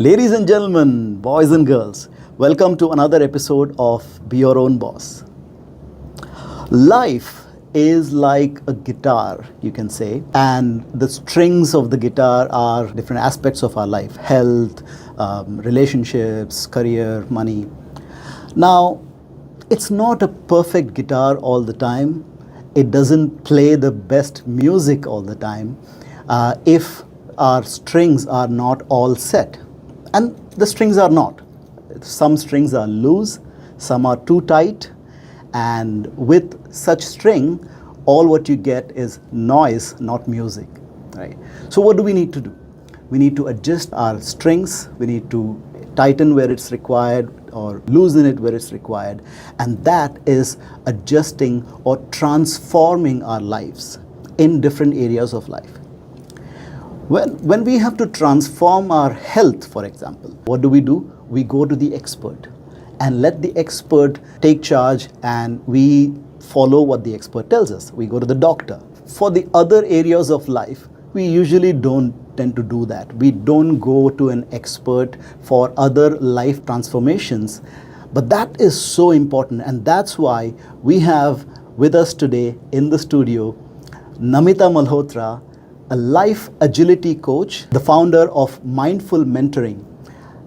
Ladies and gentlemen, boys and girls, welcome to another episode of Be Your Own Boss. Life is like a guitar, you can say, and the strings of the guitar are different aspects of our life: health, relationships, career, money. Now, it's not a perfect guitar all the time. It doesn't play the best music all the time if our strings are not all set. And the strings are not. Some strings are loose, some are too tight, and with such string, all what you get is noise, not music, right? So what do we need to do? We need to adjust our strings, we need to tighten where it's required or loosen it where it's required, and that is adjusting or transforming our lives in different areas of life. When we have to transform our health, for example, what do? We go to the expert and let the expert take charge, and we follow what the expert tells us. We go to the doctor. For the other areas of life, we usually don't tend to do that. We don't go to an expert for other life transformations. But that is so important, and that's why we have with us today in the studio Namita Malhotra, a life agility coach, the founder of Mindful Mentoring.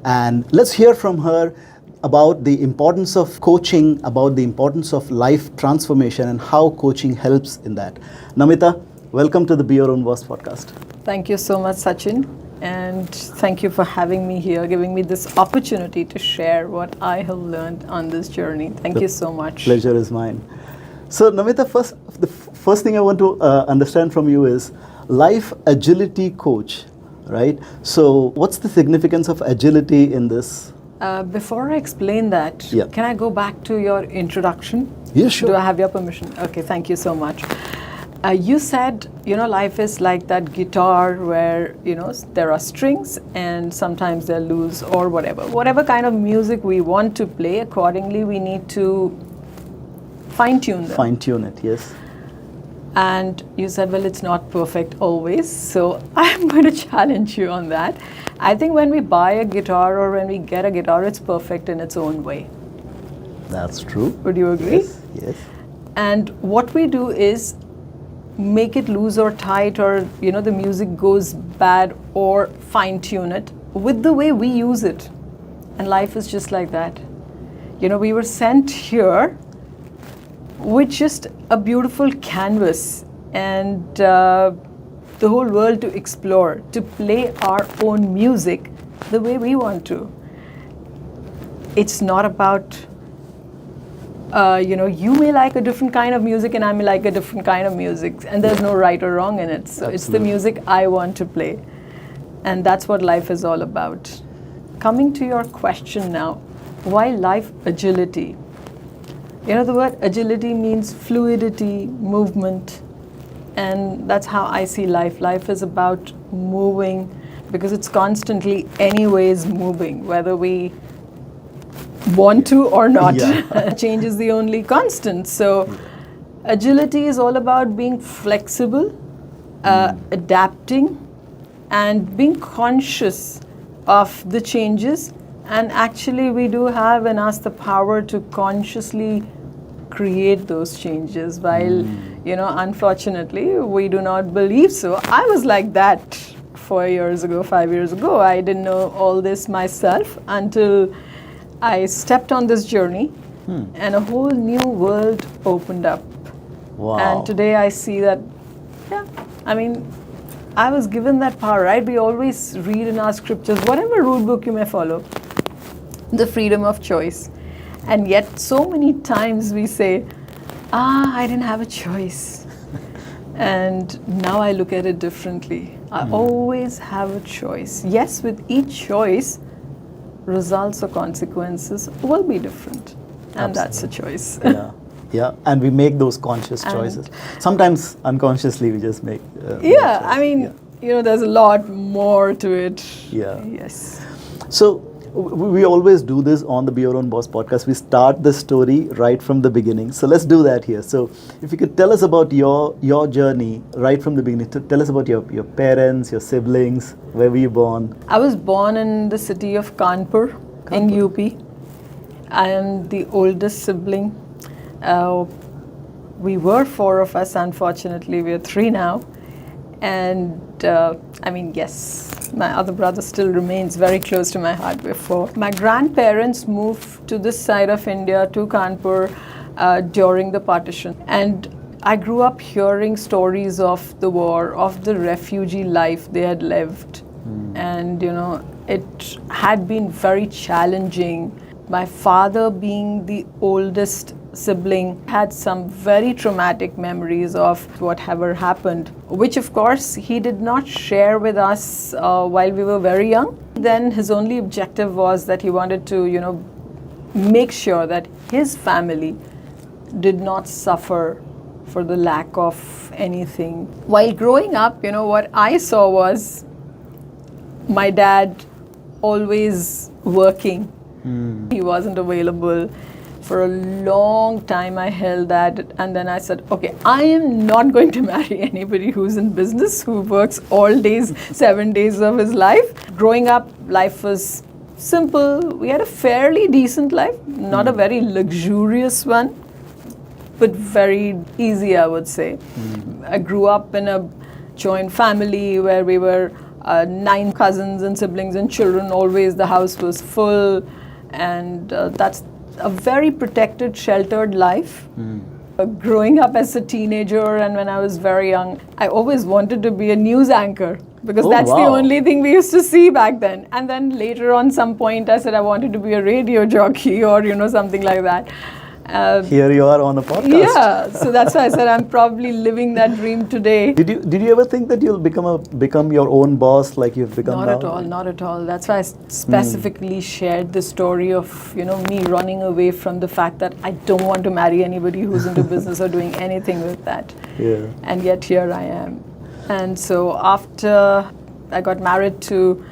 And let's hear from her about the importance of coaching, about the importance of life transformation, and how coaching helps in that. Namita, welcome to the Be Your Own Boss podcast. Thank you so much, Sachin. And thank you for having me here, giving me this opportunity to share what I have learned on this journey. Thank you so much. Pleasure is mine. So Namita, the first thing I want to understand from you is life agility coach, right? So what's the significance of agility in this? Before I explain that, Can I go back to your introduction? Yeah, sure. Do I have your permission? Okay, thank you so much. You said, life is like that guitar where, there are strings and sometimes they're loose or whatever. Whatever kind of music we want to play, accordingly, we need to fine-tune them. Fine-tune it, yes. And you said, well, it's not perfect always. So I'm going to challenge you on that. I think when we buy a guitar or when we get a guitar, it's perfect in its own way. That's true. Would you agree? Yes. And what we do is make it loose or tight, or, the music goes bad, or fine tune it with the way we use it. And life is just like that. We were sent here with just a beautiful canvas and the whole world to explore, to play our own music the way we want to. It's not about, you may like a different kind of music and I may like a different kind of music, and there's no right or wrong in it. So Absolutely. It's the music I want to play. And that's what life is all about. Coming to your question now, why life agility? The word agility means fluidity, movement, and that's how I see life. Life is about moving because it's constantly anyways moving, whether we want to or not. Change is the only constant. So agility is all about being flexible, adapting, and being conscious of the changes. And actually, we do have in us the power to consciously create those changes, while, unfortunately, we do not believe so. I was like that 4 years ago, 5 years ago. I didn't know all this myself until I stepped on this journey and a whole new world opened up. Wow. And today I see that, I was given that power, right? We always read in our scriptures, whatever rule book you may follow, the freedom of choice. And yet so many times we say, I didn't have a choice. And now I look at it differently. I always have a choice. Yes, with each choice, results or consequences will be different. And Absolutely. That's a choice. Yeah, and we make those conscious choices. Sometimes unconsciously we just make there's a lot more to it. Yeah. Yes. So We always do this on the Be Your Own Boss podcast. We start the story right from the beginning. So let's do that here. So if you could tell us about your journey right from the beginning. Tell us about your parents, your siblings, where were you born? I was born in the city of Kanpur in UP. I am the oldest sibling. We were 4 of us, unfortunately. We are 3 now. And yes, my other brother still remains very close to my heart. We're 4. My grandparents moved to this side of India, to Kanpur, during the partition. And I grew up hearing stories of the war, of the refugee life they had lived. And, it had been very challenging. My father, being the oldest sibling, had some very traumatic memories of whatever happened, which of course he did not share with us while we were very young. Then his only objective was that he wanted to, make sure that his family did not suffer for the lack of anything. While growing up, what I saw was my dad always working. He wasn't available. For a long time I held that, and then I said, okay, I am not going to marry anybody who's in business, who works all days, 7 days of his life. Growing up, life was simple. We had a fairly decent life, not a very luxurious one, but very easy, I would say. I grew up in a joint family where we were 9 cousins and siblings and children. Always the house was full, and that's a very protected, sheltered life. Growing up as a teenager and when I was very young, I always wanted to be a news anchor because that's the only thing we used to see back then. And then later on, some point, I said I wanted to be a radio jockey or something like that. Here you are on a podcast. Yeah, so that's why I said I'm probably living that dream today. Did you ever think that you'll become your own boss like you've become now? Not at all. That's why I specifically shared the story of me running away from the fact that I don't want to marry anybody who's into business or doing anything with that. Yeah. And yet here I am. And so after I got married to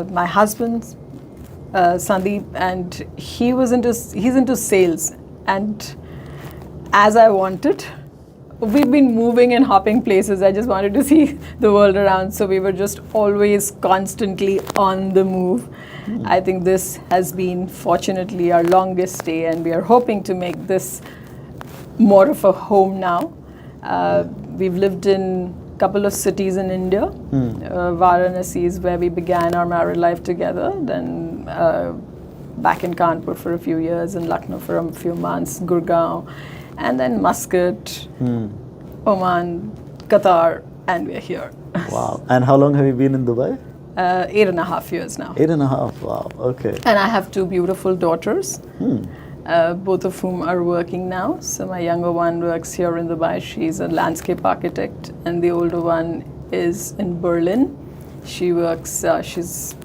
my husband, Sandeep, and he's into sales. And as I wanted, we've been moving and hopping places. I just wanted to see the world around. So we were just always constantly on the move. I think this has been, fortunately, our longest stay. And we are hoping to make this more of a home now. We've lived in a couple of cities in India. Varanasi is where we began our married life together. Then back in Kanpur for a few years, in Lucknow for a few months, Gurgaon, and then Muscat, Oman, Qatar, and we're here. Wow. And how long have you been in Dubai? 8.5 years now. 8.5, wow, okay. And I have 2 beautiful daughters, both of whom are working now. So my younger one works here in Dubai. She's a landscape architect, and the older one is in Berlin. She works, she's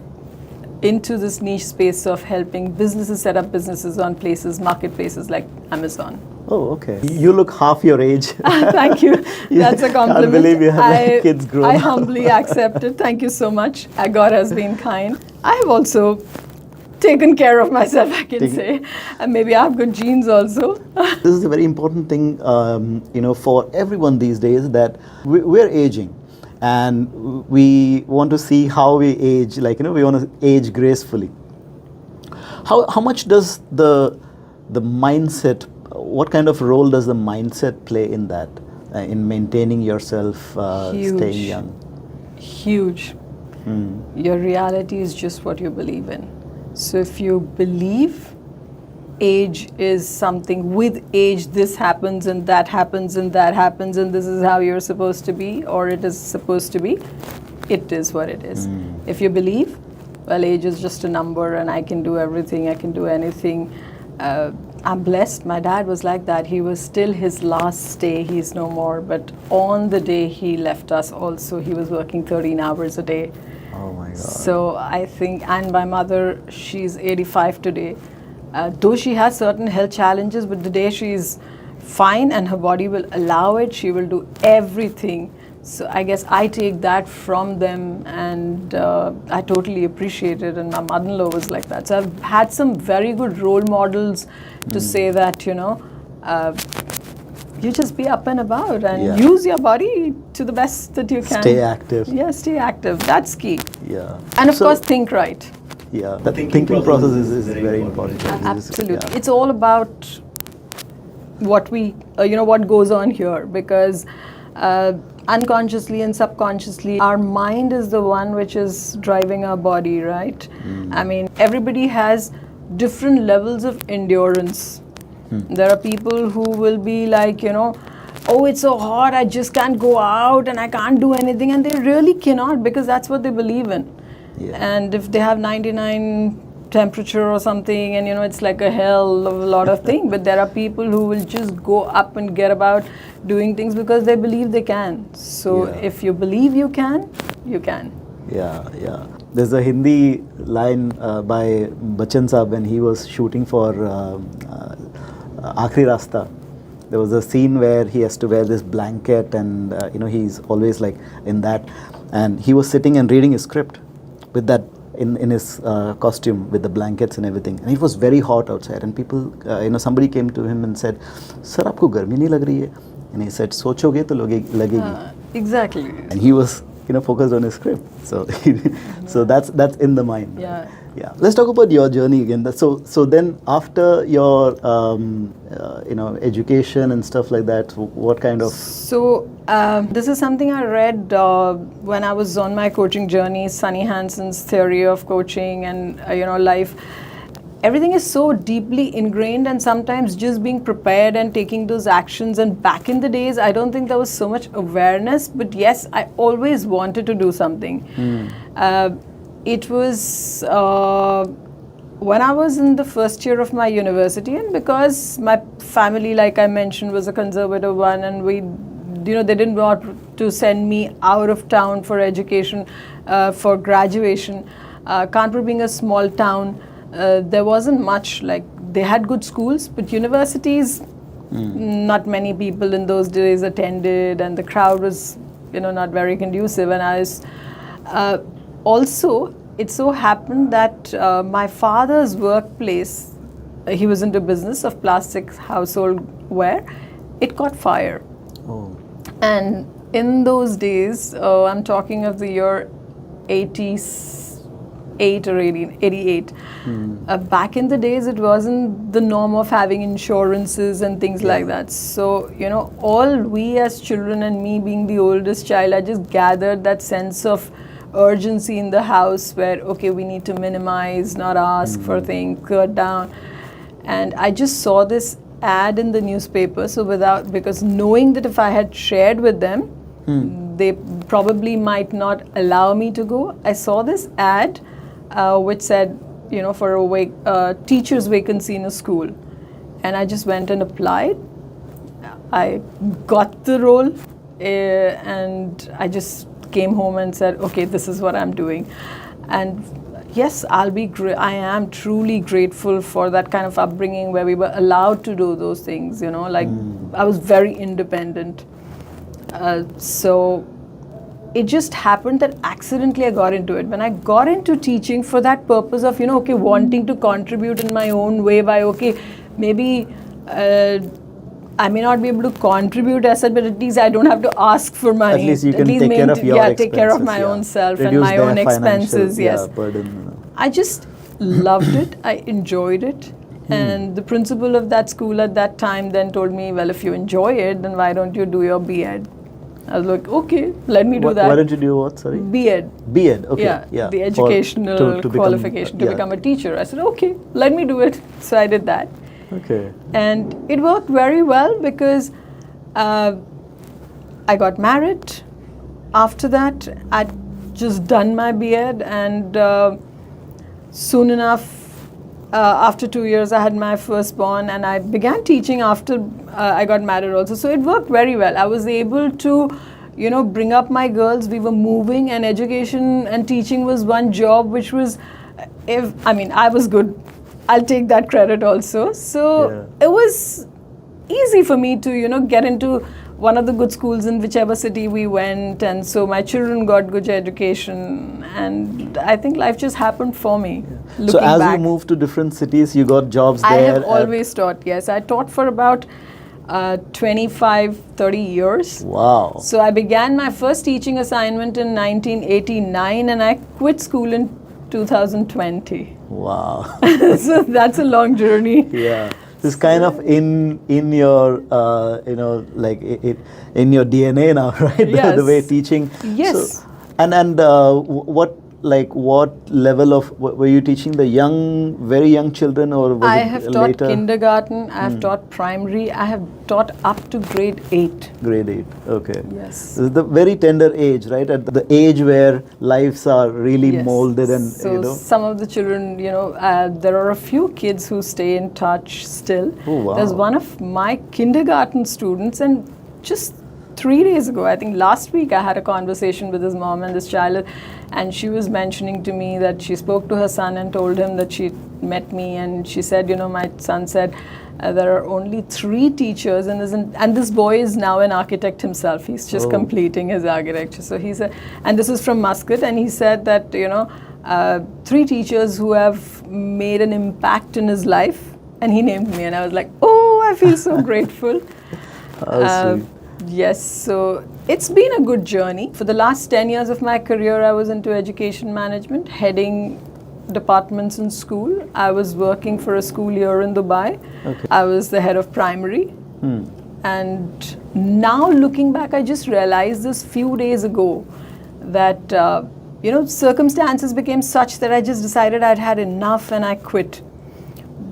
into this niche space of helping businesses set up businesses on marketplaces like Amazon. Oh, okay. You look half your age. Thank you. That's a compliment. Can't believe you have kids grown I up. humbly accept it. Thank you so much. God has been kind. I have also taken care of myself, I can say. And maybe I have good genes also. This is a very important thing, for everyone these days, that we're aging. And we want to see how we age, we want to age gracefully. How much does the mindset, what kind of role does the mindset play in that, in maintaining yourself, staying young? Huge. Your reality is just what you believe in. So if you believe age is something, with age this happens and that happens and that happens and this is how you're supposed to be, or it is supposed to be, it is what it is. If you believe, well, age is just a number and I can do everything, I can do anything. I'm blessed. My dad was like that. He was still his last day. He's no more. But on the day he left us also, he was working 13 hours a day. Oh my God. So I think, and my mother, she's 85 today. Though she has certain health challenges, but the day she's fine and her body will allow it, she will do everything So I guess I take that from them, and I totally appreciate it. And my mother-in-law was like that. So I've had some very good role models to say that, you just be up and about and use your body to the best that you can. Stay active. Yeah, stay active. That's key. Yeah. And of course, think right. Yeah, the thinking process is very important. Absolutely. Yeah. It's all about what we, what goes on here, because unconsciously and subconsciously, our mind is the one which is driving our body, right? I mean, everybody has different levels of endurance. There are people who will be like, oh, it's so hot, I just can't go out and I can't do anything. And they really cannot, because that's what they believe in. Yeah. And if they have 99 temperature or something, and it's like a hell of a lot of things, but there are people who will just go up and get about doing things because they believe they can. So if you believe you can, you can. Yeah, yeah. There's a Hindi line by Bachchan Saab when he was shooting for Aakhri Rasta. There was a scene where he has to wear this blanket, and he's always like in that, and he was sitting and reading his script with that in his costume with the blankets and everything, and it was very hot outside, and people somebody came to him and said, "Sir, aapko garmi nahi lag rahi hai?" And he said, "Sochoge to lagegi." Exactly. And he was focused on his script, so so that's in the mind. Yeah. Yeah. Let's talk about your journey again. So then after your education and stuff like that, what kind of? So this is something I read when I was on my coaching journey, Sunny Hanson's theory of coaching and life. Everything is so deeply ingrained, and sometimes just being prepared and taking those actions. And back in the days, I don't think there was so much awareness, but yes, I always wanted to do something. It was when I was in the first year of my university, and because my family, like I mentioned, was a conservative one, and they didn't want to send me out of town for education, for graduation. Kanpur being a small town, there wasn't much, like they had good schools, but universities, not many people in those days attended, and the crowd was not very conducive. And I was also, it so happened that my father's workplace, he was into business of plastic household ware, it caught fire. Oh. And in those days, I'm talking of the year 88 or 88. Back in the days, it wasn't the norm of having insurances and things like that. So, all we as children, and me being the oldest child, I just gathered that sense of urgency in the house where, okay, we need to minimize, not ask for things, cut down. And I just saw this ad in the newspaper, so because knowing that if I had shared with them, they probably might not allow me to go. I saw this ad which said, for a teacher's vacancy in a school. And I just went and applied. I got the role, and I just came home and said, okay, this is what I'm doing. And yes, I am truly grateful for that kind of upbringing where we were allowed to do those things, I was very independent. So it just happened that accidentally I got into it. When I got into teaching for that purpose of, wanting to contribute in my own way by, maybe I may not be able to contribute as such, but at least I don't have to ask for money. At least you can take care of your expenses. Take care of my own self. Reduce and my own expenses. Yes, burden. I just loved it. I enjoyed it. And the principal of that school at that time then told me, well, if you enjoy it, then why don't you do your B.Ed? I was like, okay, let me do that. Why don't you do what, sorry? B.Ed. B.Ed, okay. Yeah, the educational qualification to become a teacher. I said, okay, let me do it. So I did that. Okay. And it worked very well because I got married. After that, I'd just done my B.Ed, and soon enough, after 2 years, I had my firstborn, and I began teaching after I got married also. So it worked very well. I was able to, bring up my girls. We were moving, and education and teaching was one job which was, I was good. I'll take that credit also. So it was easy for me to, get into one of the good schools in whichever city we went, and so my children got good education, and I think life just happened for me. So Looking as back, you moved to different cities, you got jobs I there. have always taught. Yes, I taught for about 25, 30 years. Wow. So I began my first teaching assignment in 1989, and I quit school in 2020. Wow. So that's a long journey. Yeah. This kind of in your in your DNA now, right? Yes. The way teaching. Yes. So, and what level of were you teaching the very young children, or was I it have taught later? kindergarten, I have taught primary, I have taught up to grade 8. Grade 8. Okay. Yes. This is the very tender age, right? At the age where lives are really Yes. molded, and So some of the children, there are a few kids who stay in touch still. Oh, wow. There's one of my kindergarten students, and just 3 days ago, I think last week, I had a conversation with his mom and this child, and she was mentioning to me that she spoke to her son and told him that she met me, and she said, my son said, there are only 3 teachers, and this boy is now an architect himself. He's just completing his architecture. So he said, and this is from Muscat, and he said that, 3 teachers who have made an impact in his life, and he named me, and I was like, oh, I feel so grateful. sweet. Yes, so it's been a good journey. For the last 10 years of my career, I was into education management, heading departments in school. I was working for a school here in Dubai. Okay. I was the head of primary. And now looking back, I just realized this few days ago that, circumstances became such that I just decided I'd had enough and I quit.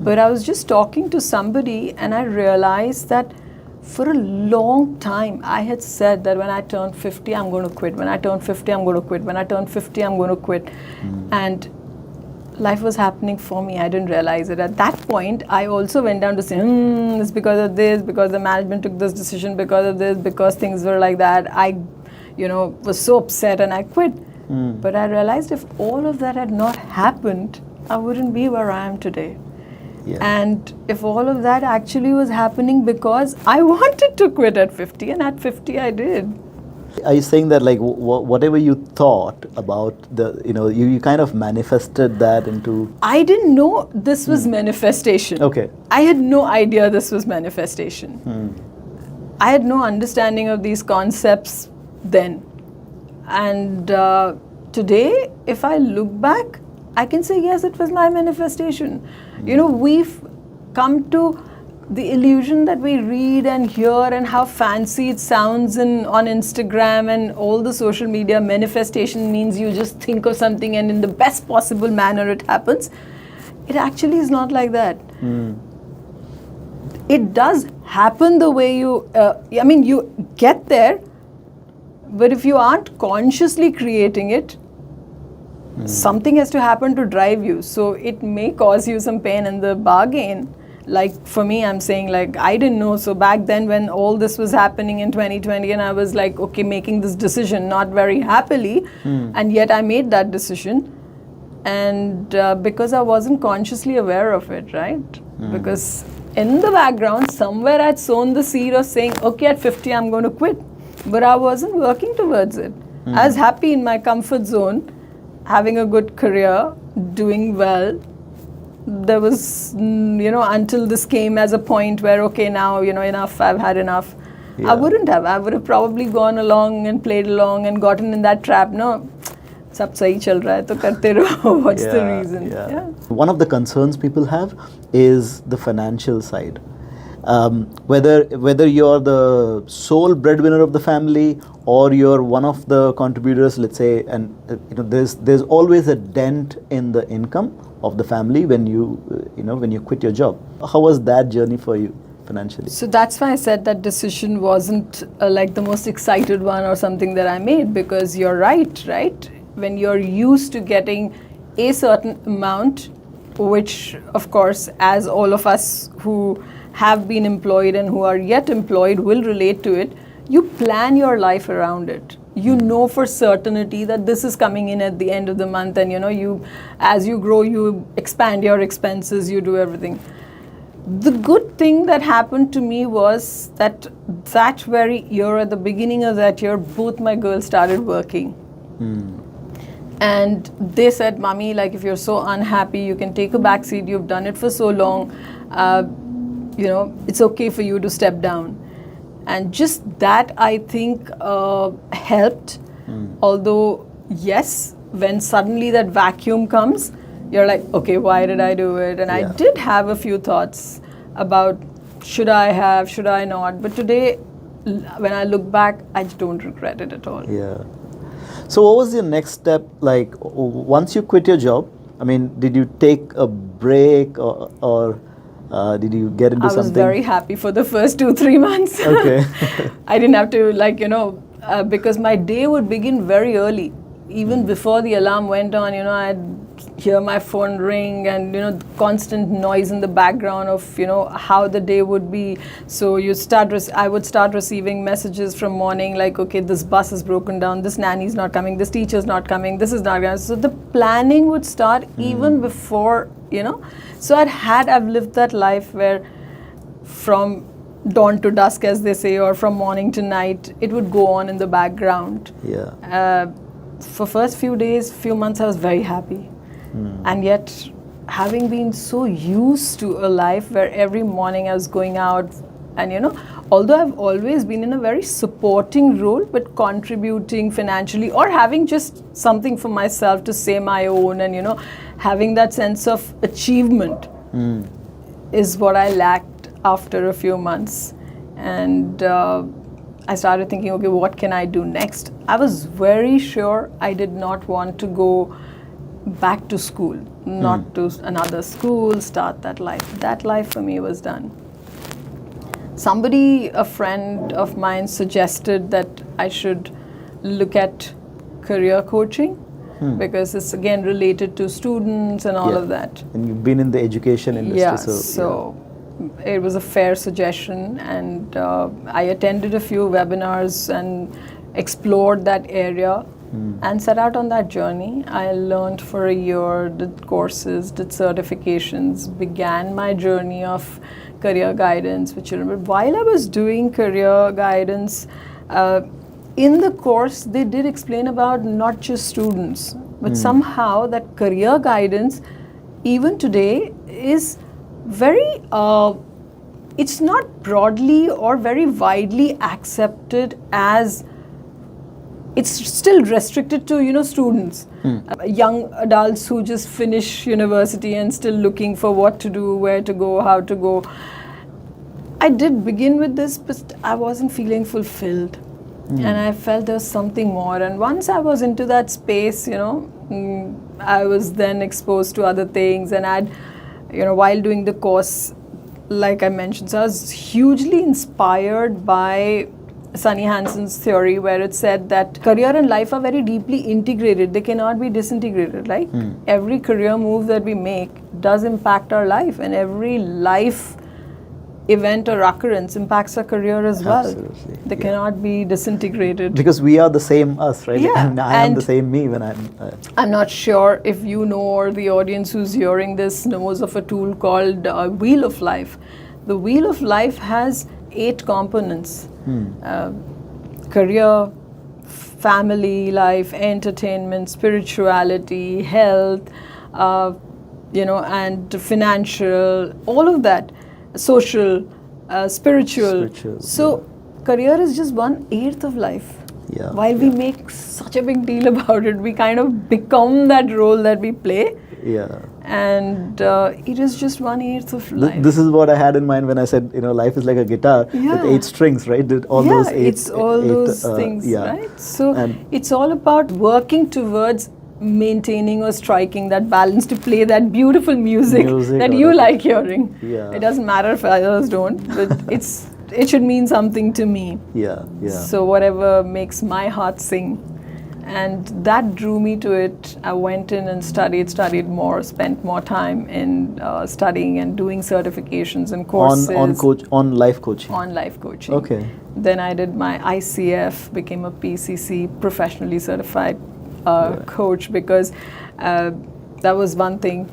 But I was just talking to somebody and I realized that for a long time, I had said that when I turn 50, I'm going to quit. When I turn 50, I'm going to quit. When I turn 50, I'm going to quit. And life was happening for me. I didn't realize it. At that point, I also went down to say, it's because of this, because the management took this decision, because of this, because things were like that. I, was so upset and I quit. But I realized if all of that had not happened, I wouldn't be where I am today. Yeah. And if all of that actually was happening because I wanted to quit at 50, and at 50 I did. Are you saying that whatever you thought about you kind of manifested that into? I didn't know this was manifestation. Okay. I had no idea this was manifestation. I had no understanding of these concepts then. And today, if I look back, I can say, yes, it was my manifestation. We've come to the illusion that we read and hear and how fancy it sounds on Instagram and all the social media. Manifestation means you just think of something and in the best possible manner it happens. It actually is not like that. It does happen the way you get there, but if you aren't consciously creating it, something has to happen to drive you. So it may cause you some pain in the bargain. Like for me, I'm saying I didn't know. So back then when all this was happening in 2020 and I was making this decision, not very happily, and yet I made that decision. And because I wasn't consciously aware of it, right? Because in the background, somewhere I'd sown the seed of saying, okay, at 50, I'm going to quit. But I wasn't working towards it. I was happy in my comfort zone, having a good career, doing well. There was, until this came as a point where, okay, now, enough, I've had enough. Yeah. I wouldn't have. I would have probably gone along and played along and gotten in that trap. No, sab sahi chal raha hai, to karte raho. What's the reason? Yeah. One of the concerns people have is the financial side. Whether you're the sole breadwinner of the family or you're one of the contributors, let's say, and there's always a dent in the income of the family when you quit your job. How was that journey for you financially? So that's why I said that decision wasn't the most excited one or something that I made, because you're right? When you're used to getting a certain amount, which of course, as all of us who have been employed and who are yet employed will relate to it, you plan your life around it. You know for certainty that this is coming in at the end of the month, and you as you grow, you expand your expenses, you do everything. The good thing that happened to me was that very year, at the beginning of that year, both my girls started working. And they said, Mommy, like, if you're so unhappy, you can take a back seat. You've done it for so long. It's okay for you to step down. And just that, I think, helped. Although, yes, when suddenly that vacuum comes, you're like, okay, why did I do it? And I did have a few thoughts about should I not? But today, when I look back, I don't regret it at all. Yeah. So what was your next step? Like, once you quit your job, I mean, did you take a break or did you get into something? I was very happy for the first 2-3 months. Okay. I didn't have to, because my day would begin very early. Even before the alarm went on, I'd hear my phone ring and, constant noise in the background of, how the day would be. So I would start receiving messages from morning like, okay, this bus is broken down, this nanny's not coming, this teacher's not coming, this is not coming. So the planning would start even before, So I've lived that life where from dawn to dusk, as they say, or from morning to night, it would go on in the background. Yeah. For first few months, I was very happy. And yet, having been so used to a life where every morning I was going out and, although I've always been in a very supporting role, but contributing financially or having just something for myself to say my own and, having that sense of achievement is what I lacked after a few months. And I started thinking, okay, what can I do next? I was very sure I did not want to go back to school, not to another school, start that life. That life for me was done. A friend of mine, suggested that I should look at career coaching because it's again related to students and all of that. And you've been in the education industry. Yeah, so it was a fair suggestion, and I attended a few webinars and explored that area and set out on that journey. I learned for a year, did courses, did certifications, began my journey of career guidance with children. But while I was doing career guidance, in the course they did explain about not just students, but somehow that career guidance, even today, is very, it's not broadly or very widely accepted as, it's still restricted to, students, young adults who just finish university and still looking for what to do, where to go, how to go. I did begin with this, but I wasn't feeling fulfilled. And I felt there was something more. And once I was into that space, I was then exposed to other things. And while doing the course, like I mentioned, so I was hugely inspired by Sunny Hansen's theory, where it said that career and life are very deeply integrated. They cannot be disintegrated, right? Every career move that we make does impact our life, and every life event or occurrence impacts our career as well. Absolutely. They cannot be disintegrated. Because we are the same us, right? Yeah. And I am the same me when I'm... I'm not sure if you know, or the audience who's hearing this knows of a tool called Wheel of Life. The Wheel of Life has 8 components. Career, family life, entertainment, spirituality, health, and financial, all of that, social, spiritual. So career is just 1/8 of life. Yeah. While we make such a big deal about it, we kind of become that role that we play. Yeah. And it is just 1/8 of life. This is what I had in mind when I said, life is like a guitar with 8 strings, right? Those 8, it's all those things, right? So it's all about working towards maintaining or striking that balance to play that beautiful music that you like hearing. Yeah. It doesn't matter if others don't, but it should mean something to me. Yeah. So whatever makes my heart sing. And that drew me to it. I went in and studied more, spent more time in studying and doing certifications and courses. On life coaching? On life coaching. Okay. Then I did my ICF, became a PCC, professionally certified coach, because that was one thing.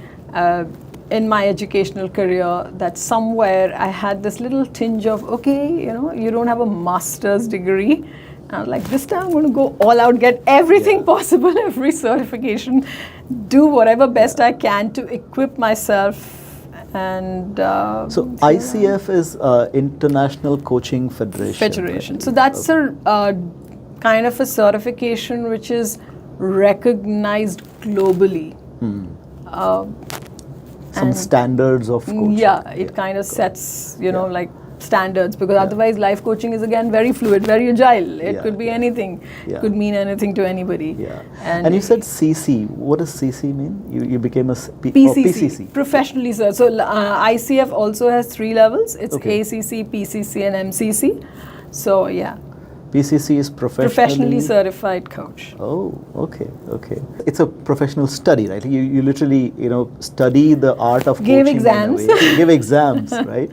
in my educational career that somewhere I had this little tinge of, okay, you don't have a master's degree. I was like, this time I'm going to go all out, get everything possible, every certification, do whatever best I can to equip myself. And so ICF is International Coaching Federation. Right? So that's a kind of a certification which is recognized globally. Some standards of coaching. Yeah, it kind of sets, like standards, because otherwise life coaching is again very fluid, very agile. It could be anything. It could mean anything to anybody. Yeah. And you said CC. What does CC mean? You became a PCC. Professionally, sir. So ICF also has 3 levels. It's ACC, PCC and MCC. So yeah. PCC is professionally certified coach. Oh, okay. It's a professional study, right? You literally, study the art of coaching. Give exams. Give exams, right?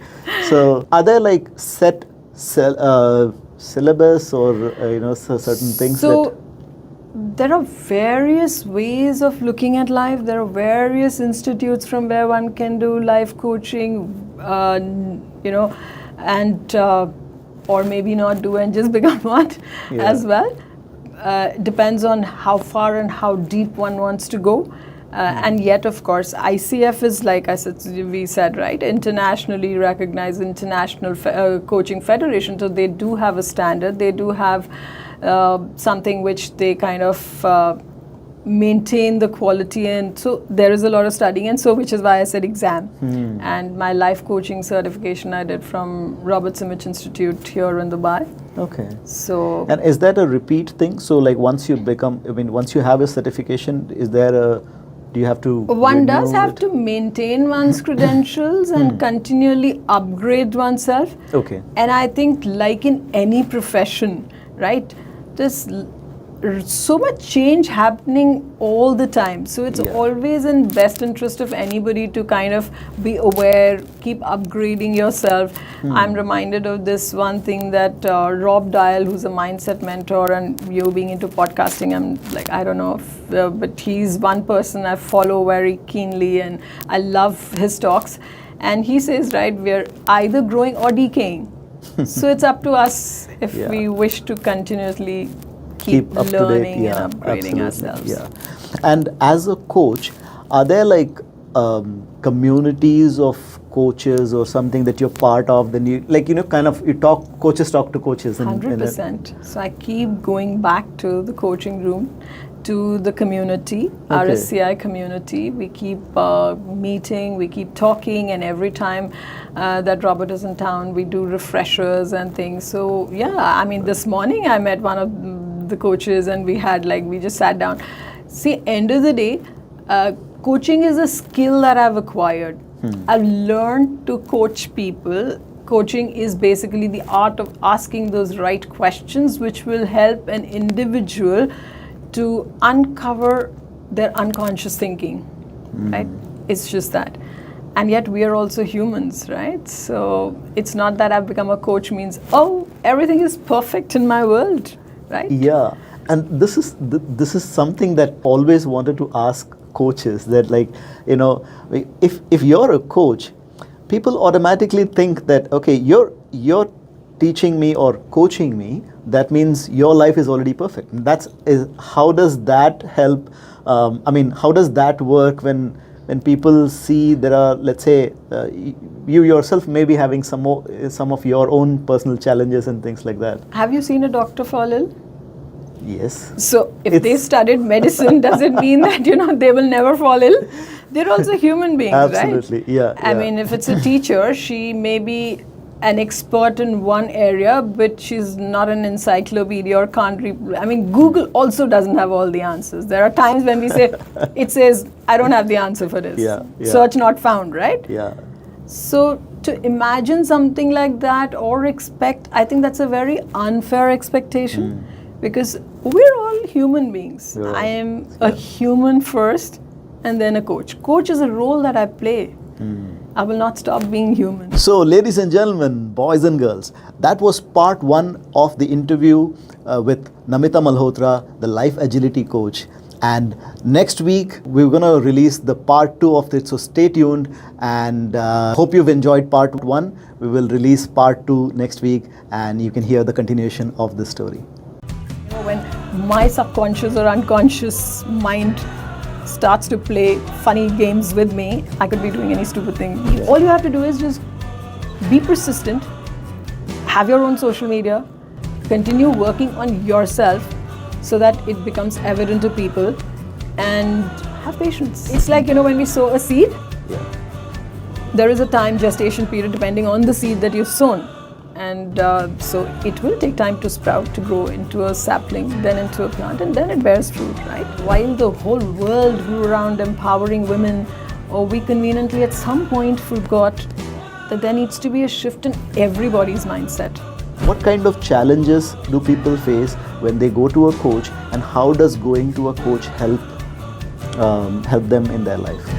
So, are there like set syllabus or certain things? So, there are various ways of looking at life. There are various institutes from where one can do life coaching, and. Or maybe not do and just become one as well. Depends on how far and how deep one wants to go. And yet, of course, ICF is, like we said, right, internationally recognized international coaching federation. So they do have a standard. They do have something which they kind of maintain the quality, and so there is a lot of studying, and so which is why I said exam. And my life coaching certification I did from Robert Simich Institute here in Dubai. Okay. So, and is that a repeat thing? So like once you have a certification, do you have to one does have to maintain one's credentials and continually upgrade oneself. Okay. And I think like in any profession, right, this so much change happening all the time, so it's always in best interest of anybody to kind of be aware, keep upgrading yourself. I'm reminded of this one thing that Rob Dial, who's a mindset mentor, and you being into podcasting, I'm like, I don't know if, but he's one person I follow very keenly and I love his talks, and he says, right, we're either growing or decaying. So it's up to us if we wish to continuously keep learning and upgrading ourselves. Yeah. And as a coach, are there like communities of coaches or something that you're part of? Then coaches talk to coaches. 100%. So I keep going back to the coaching room, to the community, RSCI community. We keep meeting, we keep talking, and every time that Robert is in town, we do refreshers and things. So this morning I met one of the coaches and we just sat down. See, end of the day, coaching is a skill that I've acquired. I've learned to coach people. Coaching is basically the art of asking those right questions which will help an individual to uncover their unconscious thinking, right? It's just that. And yet we are also humans, right? So it's not that I've become a coach means, oh, everything is perfect in my world, right? Yeah, and this is something that I always wanted to ask coaches, that if you're a coach, people automatically think that, okay, you're teaching me or coaching me, that means your life is already perfect. How does that help? How does that work when people see there are, let's say, you yourself may be having some of your own personal challenges and things like that. Have you seen a doctor fall ill? Yes. So if they studied medicine, does it mean that they will never fall ill? They're also human beings, Absolutely. right? Yeah. I mean, if it's a teacher, she may be an expert in one area, but she's not an encyclopedia or can't Google also doesn't have all the answers. There are times when we say, it says, I don't have the answer for this. Search not found, right? Yeah. So to imagine something like that or expect, I think that's a very unfair expectation, because we're all human beings. I am a human first and then a coach. Coach is a role that I play. I will not stop being human. So, ladies and gentlemen, boys and girls, that was part 1 of the interview with Namita Malhotra, the life agility coach. And next week, we're going to release the part 2 of it. So stay tuned, and hope you've enjoyed part 1. We will release part 2 next week, and you can hear the continuation of this story. When my subconscious or unconscious mind starts to play funny games with me, I could be doing any stupid thing. All you have to do is just be persistent, have your own social media, continue working on yourself so that it becomes evident to people, and have patience. It's like, when we sow a seed, there is a time gestation period depending on the seed that you've sown. And so it will take time to sprout, to grow into a sapling, then into a plant, and then it bears fruit, right? While the whole world grew around empowering women, or we conveniently at some point forgot that there needs to be a shift in everybody's mindset. What kind of challenges do people face when they go to a coach, and how does going to a coach help them in their life?